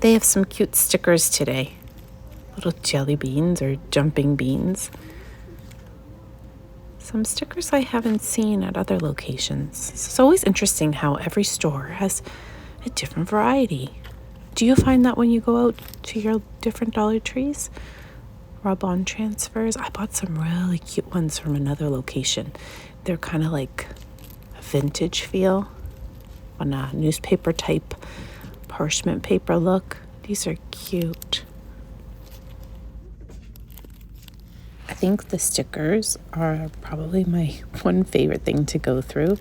They have some cute stickers today. Little jelly beans or jumping beans. Some stickers I haven't seen at other locations. It's always interesting how every store has a different variety. Do you find that when you go out to your different Dollar Trees? Rub-on transfers. I bought some really cute ones from another location. They're kind of like a vintage feel on a newspaper type parchment paper look. These are cute. I think the stickers are probably my one favorite thing to go through.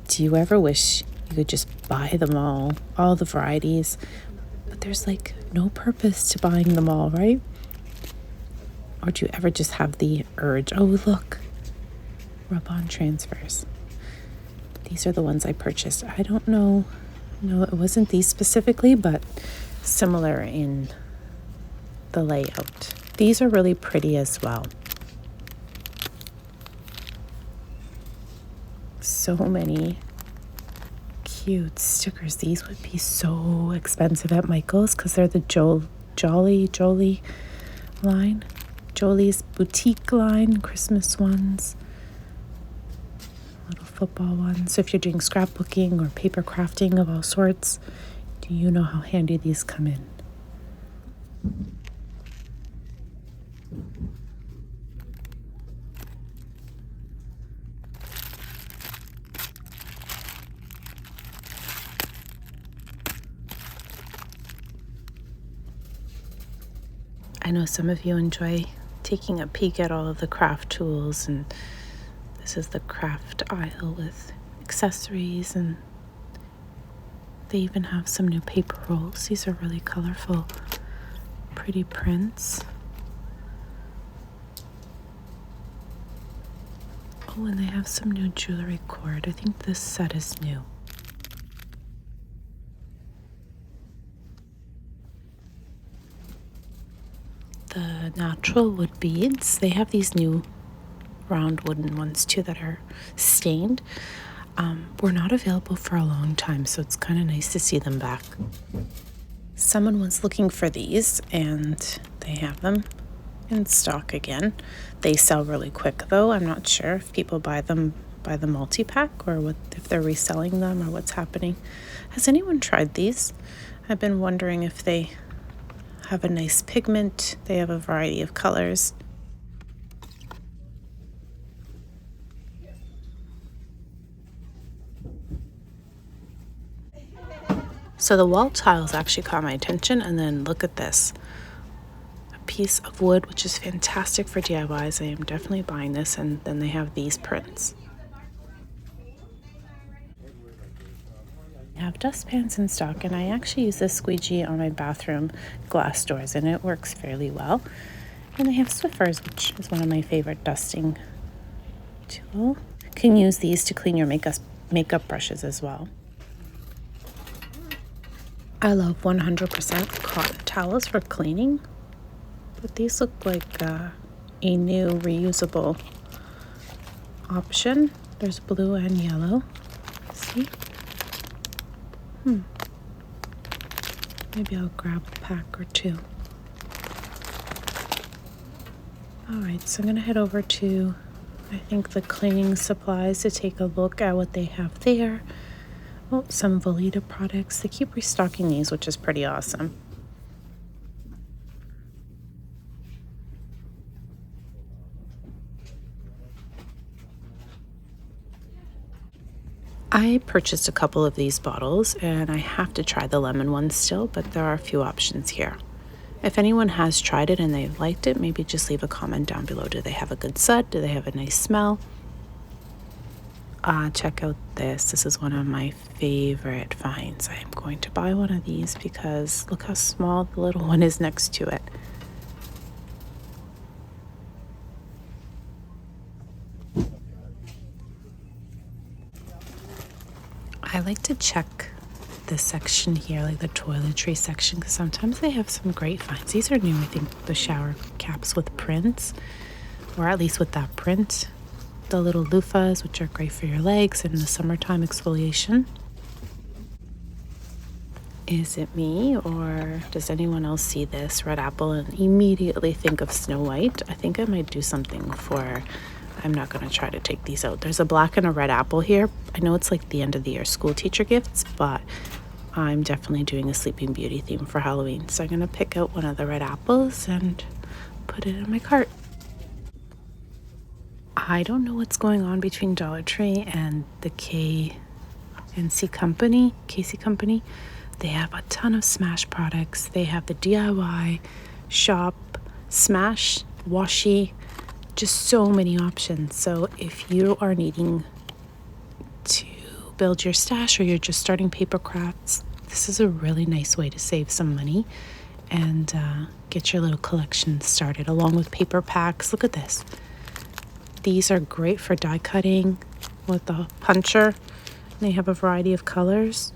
Do you ever wish you could just buy them all the varieties? But there's like no purpose to buying them all, right? Or do you ever just have the urge? Oh, look, rub-on transfers. These are the ones I purchased. I don't know. No, it wasn't these specifically, but similar in the layout. These are really pretty as well. So many cute stickers. These would be so expensive at Michael's because they're the Jolie line. Jolie's boutique line, Christmas ones, little football ones. So if you're doing scrapbooking or paper crafting of all sorts, do you know how handy these come in? I know some of you enjoy taking a peek at all of the craft tools, and this is the craft aisle with accessories, and they even have some new paper rolls. These are really colorful, pretty prints. Oh, and they have some new jewelry cord. I think this set is new. The natural wood beads, they have these new round wooden ones too that are stained. Were not available for a long time, so it's kind of nice to see them back. Someone was looking for these and they have them in stock again. They sell really quick though. I'm not sure if people buy them by the multi-pack or if they're reselling them or what's happening. Has anyone tried these? I've been wondering if they have a nice pigment. They have a variety of colors. So the wall tiles actually caught my attention, and then look at this. A piece of wood, which is fantastic for DIYs. I am definitely buying this, and then they have these prints. I have dustpans in stock, and I actually use this squeegee on my bathroom glass doors, and it works fairly well. And they have Swiffers, which is one of my favorite dusting tools. You can use these to clean your makeup brushes as well. I love 100% cotton towels for cleaning, but these look like a new reusable option. There's blue and yellow. See? Maybe I'll grab a pack or two. All right, so I'm gonna head over to, I think, the cleaning supplies to take a look at what they have there. Oh, some Veleda products. They keep restocking these, which is pretty awesome. I purchased a couple of these bottles, and I have to try the lemon one still, but there are a few options here. If anyone has tried it and they liked it, maybe just leave a comment down below. Do they have a good scent? Do they have a nice smell? Check out this. This is one of my favorite finds. I am going to buy one of these because look how small the little one is next to it. I like to check this section here, like the toiletry section, because sometimes they have some great finds. These are new, I think, the shower caps with prints, or at least with that print. The little loofahs, which are great for your legs and the summertime exfoliation. Is it me, or does anyone else see this red apple and immediately think of Snow White? I think I might do something for, I'm not going to try to take these out. There's a black and a red apple here. I know it's like the end of the year school teacher gifts, but I'm definitely doing a Sleeping Beauty theme for Halloween. So I'm going to pick out one of the red apples and put it in my cart. I don't know what's going on between Dollar Tree and the KC Company. They have a ton of Smash products. They have the DIY shop, Smash, washi, just so many options. So if you are needing to build your stash or you're just starting paper crafts, this is a really nice way to save some money and get your little collection started, along with paper packs. Look at this. These are great for die cutting with a puncher. They have a variety of colors.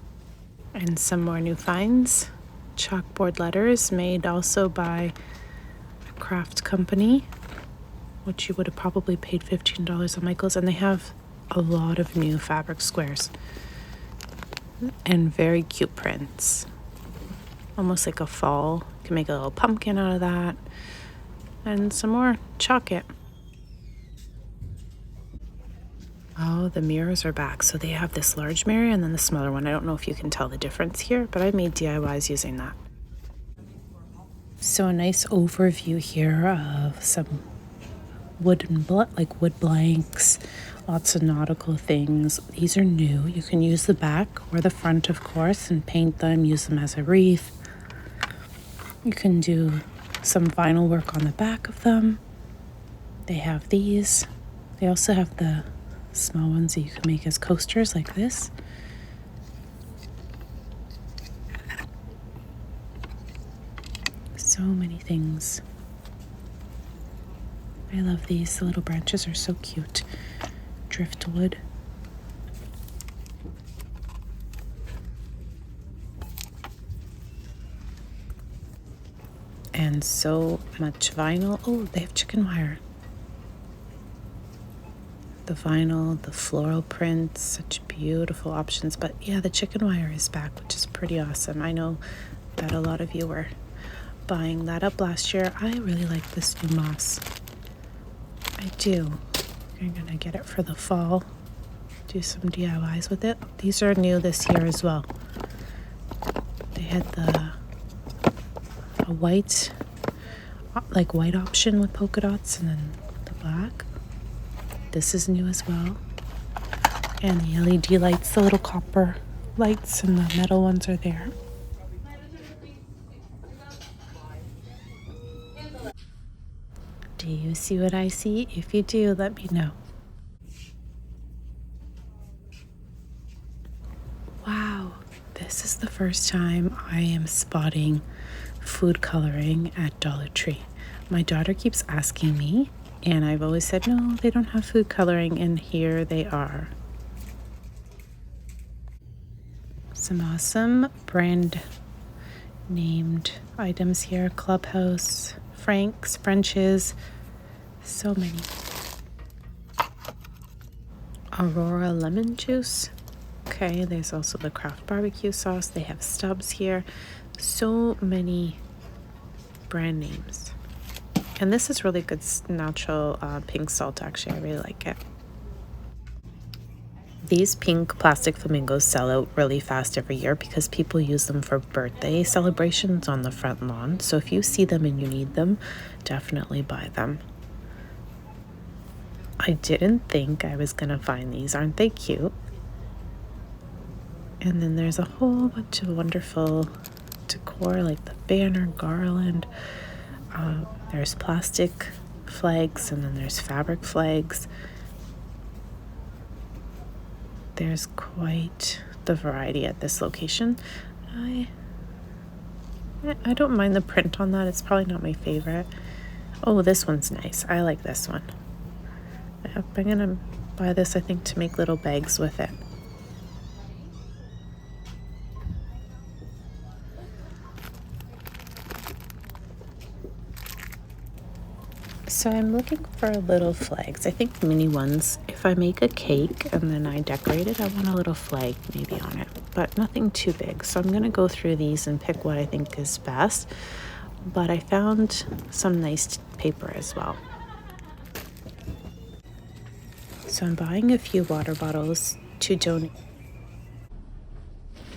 And some more new finds. Chalkboard letters made also by a craft company, which you would have probably paid $15 at Michael's. And they have a lot of new fabric squares and very cute prints. Almost like a fall. You can make a little pumpkin out of that. And some more chalk it. Oh, the mirrors are back. So they have this large mirror and then the smaller one. I don't know if you can tell the difference here, but I made DIYs using that. So a nice overview here of some wood blanks, lots of nautical things. These are new. You can use the back or the front, of course, and paint them, use them as a wreath. You can do some vinyl work on the back of them. They have these. They also have the small ones that you can make as coasters like this. So many things. I love these. The little branches are so cute. Driftwood. And so much vinyl. Oh, they have chicken wire. The vinyl, the floral prints, such beautiful options. But yeah, the chicken wire is back, which is pretty awesome. I know that a lot of you were buying that up last year. I really like this new moss. I do. I'm gonna get it for the fall. Do some DIYs with it. These are new this year as well. They had a white option with polka dots and then the black. This is new as well. And the LED lights, the little copper lights and the metal ones are there. Do you see what I see? If you do, let me know. Wow, this is the first time I am spotting food coloring at Dollar Tree. My daughter keeps asking me, and I've always said, no, they don't have food coloring, and here they are. Some awesome brand named items here. Clubhouse, Frank's, French's, so many. Aurora lemon juice. Okay, there's also the Kraft barbecue sauce. They have Stubbs here. So many brand names. And this is really good natural pink salt, actually. I really like it. These pink plastic flamingos sell out really fast every year because people use them for birthday celebrations on the front lawn. So if you see them and you need them, definitely buy them. I didn't think I was going to find these. Aren't they cute? And then there's a whole bunch of wonderful decor like the banner, garland. There's plastic flags and then there's fabric flags. There's quite the variety at this location. I don't mind the print on that. It's probably not my favorite. Oh, this one's nice. I like this one. I'm gonna buy this, I think, to make little bags with it. So I'm looking for little flags. I think mini ones. If I make a cake and then I decorate it, I want a little flag maybe on it. but nothing too big. So I'm going to go through these and pick what I think is best. But I found some nice paper as well. So I'm buying a few water bottles to donate.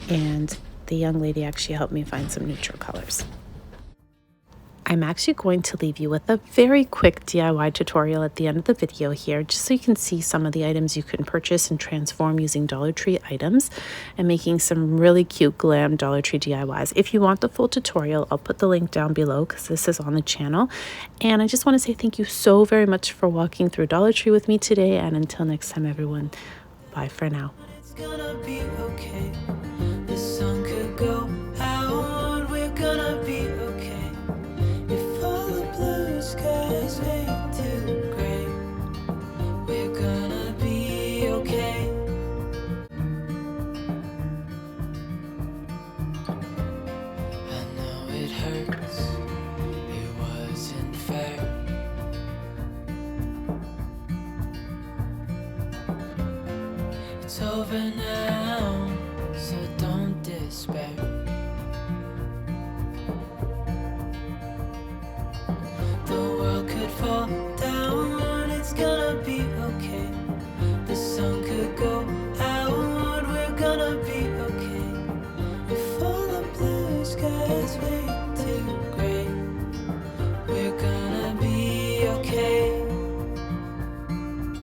And the young lady actually helped me find some neutral colors. I'm actually going to leave you with a very quick DIY tutorial at the end of the video here, just so you can see some of the items you can purchase and transform using Dollar Tree items and making some really cute glam Dollar Tree DIYs. If you want the full tutorial, I'll put the link down below because this is on the channel. And I just want to say thank you so very much for walking through Dollar Tree with me today. And until next time, everyone, bye for now. It's gonna be okay. The sun could go out, we're gonna be okay. If all the blue skies fade to gray, we're gonna be okay. I know it hurts, it wasn't fair. It's over now, so don't despair.